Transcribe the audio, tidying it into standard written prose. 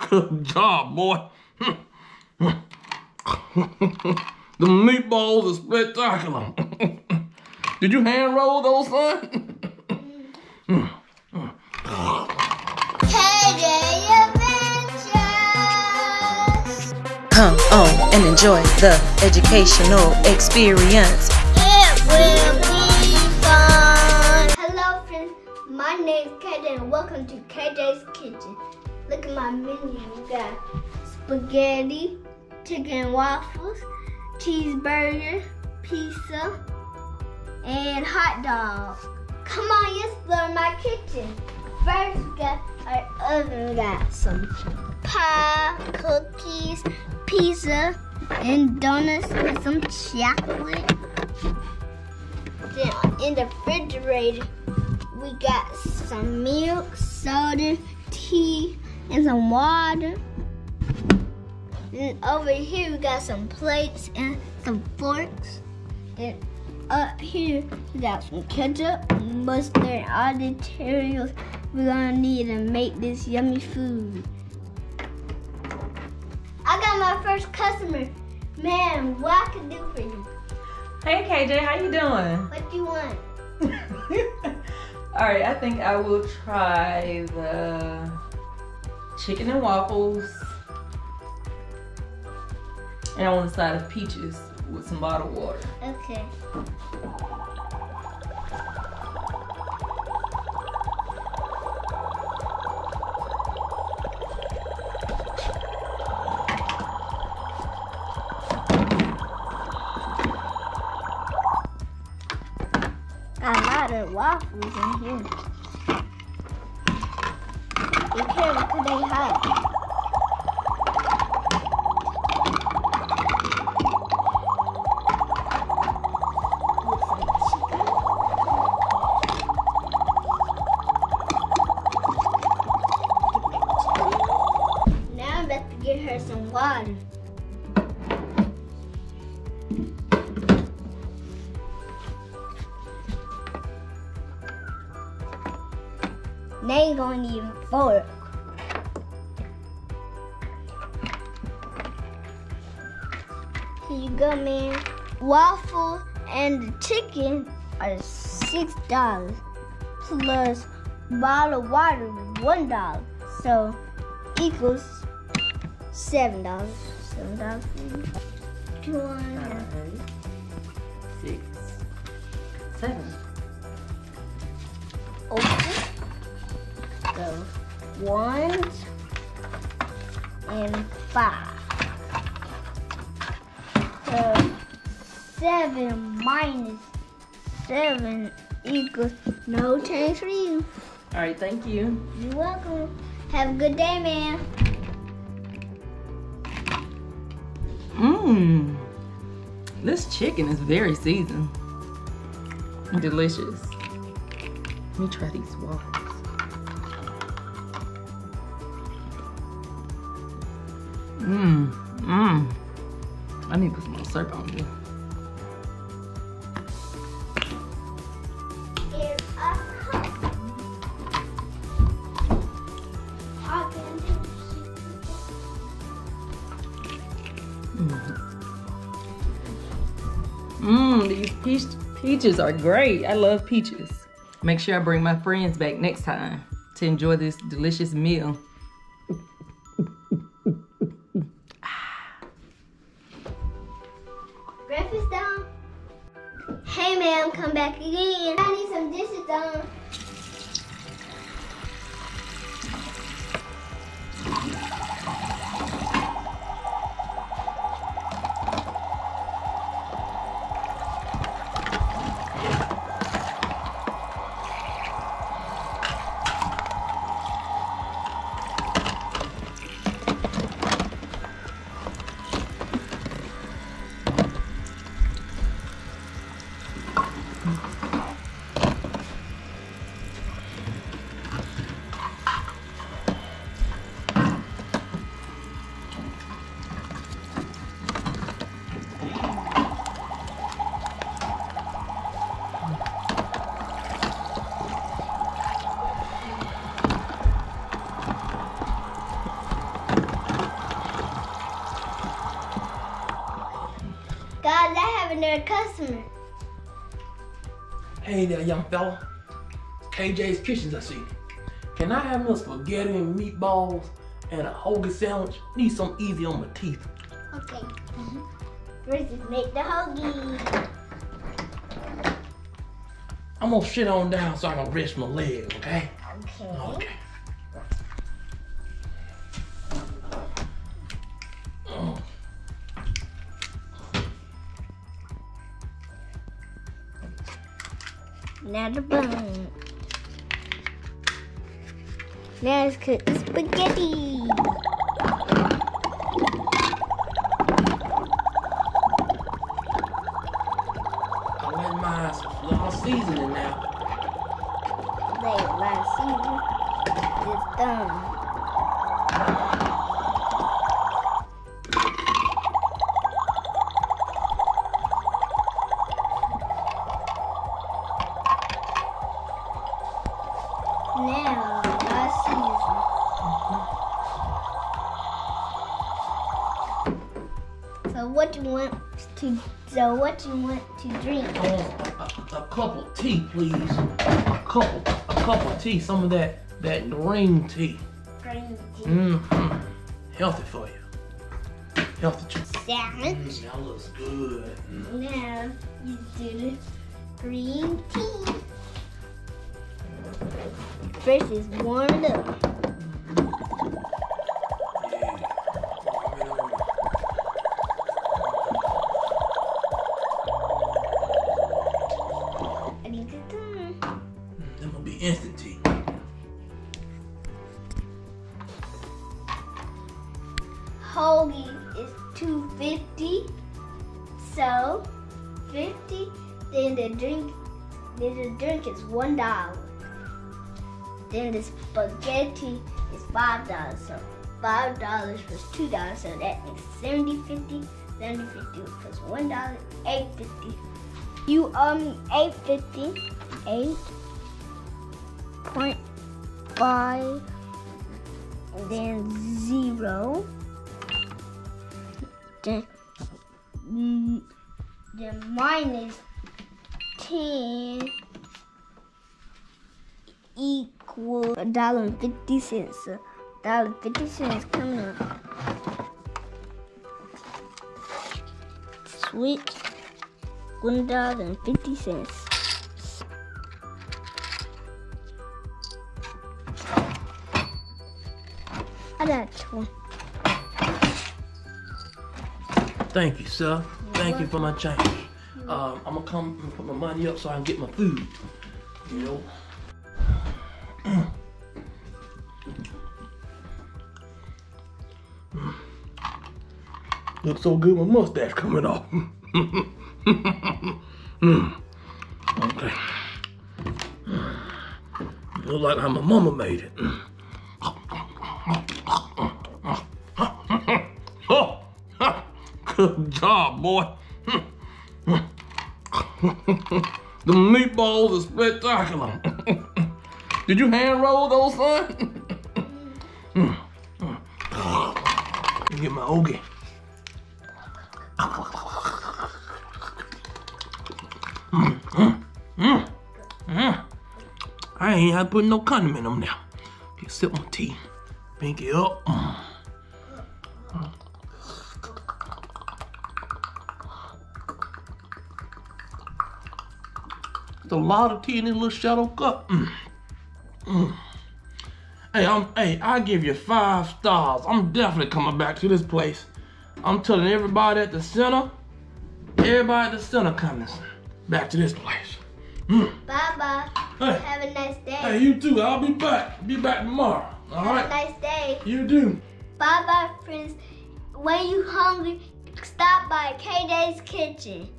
Good job, boy. The meatballs are spectacular. Did you hand roll those, son? Come on and enjoy the educational experience. It will be fun. Hello friends, my name is KJ and welcome to KJ's Kitchen. Look at my menu. We got spaghetti, chicken and waffles, cheeseburger, pizza, and hot dog. Come on, let's explore my kitchen. First, we got our oven. We got some pie, cookies, pizza, and donuts with some chocolate. Then in the refrigerator, we got some milk, soda, tea, and some water. And over here, we got some plates and some forks. And up here, we got some ketchup, mustard, and all the materials we're gonna need to make this yummy food. I got my first customer. Man, what I can do for you? Hey KJ, how you doing? What do you want? Alright, I think I will try the chicken and waffles. And I want a side of peaches with some bottled water. Okay. Got a lot of waffles in here. Be careful because they hot. Now I'm about to get her some water. Now you're gonna need a fork. Here you go, man. Waffle and the chicken are $6 plus bottled water $1, so equals $7. $7 for you. 5, 6, 7. Open the 1 and 5. So 7 minus 7 equals no change for you. Alright, thank you. You're welcome. Have a good day, man. This chicken is very seasoned. Delicious. Let me try these waffles. I need to put some more syrup on here. Here's a cup. These peaches are great. I love peaches. Make sure I bring my friends back next time to enjoy this delicious meal. Breakfast done. Hey, ma'am, come back again. I need some dishes done. customer. Hey there, young fella. KJ's Kitchens, I see. Can I have a spaghetti and meatballs and a hoagie sandwich? Need something easy on my teeth. Okay. First, make the hoagie. I'm gonna sit on down so I can rest my legs, okay? Okay. Okay. Now the bun. Now let's cook the spaghetti. I let mine a lot of seasoning now. Wait, last season is done. Now, last season. So what you want to drink? I want a cup of tea, please. A cup of tea. Some of that green tea. Green tea. Mm-hmm. Healthy for you. Healthy choice. Sandwich. That looks good. Now you do the green tea. First is warm it up. I need to turn. That will be instant tea. Hoagie is $2.50. So 50. Then the drink is $1. Then the spaghetti is $5. So $5 plus $2. So that makes 70.50. 70.50 plus $1, $8.50. You owe me $8.50. 8.5. And then 0. Then minus 10 equals $1.50. So $1.50 coming up. Switch $1.50. I got one. Thank you, sir. Thank you for my change. I'm gonna come and put my money up so I can get my food. You know. Looks so good, my mustache coming off. Okay. Look like how my mama made it. Oh, good job, boy. The meatballs are spectacular. Did you hand roll those, son? Let me get my ogie. I ain't had to put no condiment on there. Get sip my tea. Pinky up. There's a lot of tea in this little shadow cup. Hey, I give you 5 stars. I'm definitely coming back to this place. I'm telling everybody at the center, coming back to this place. Bye-bye. Hey. Have a nice day. Hey, you too. I'll be back. Be back tomorrow. All Have right. a nice day. You do. Bye-bye, friends. When you hungry, stop by KJ's Kitchen.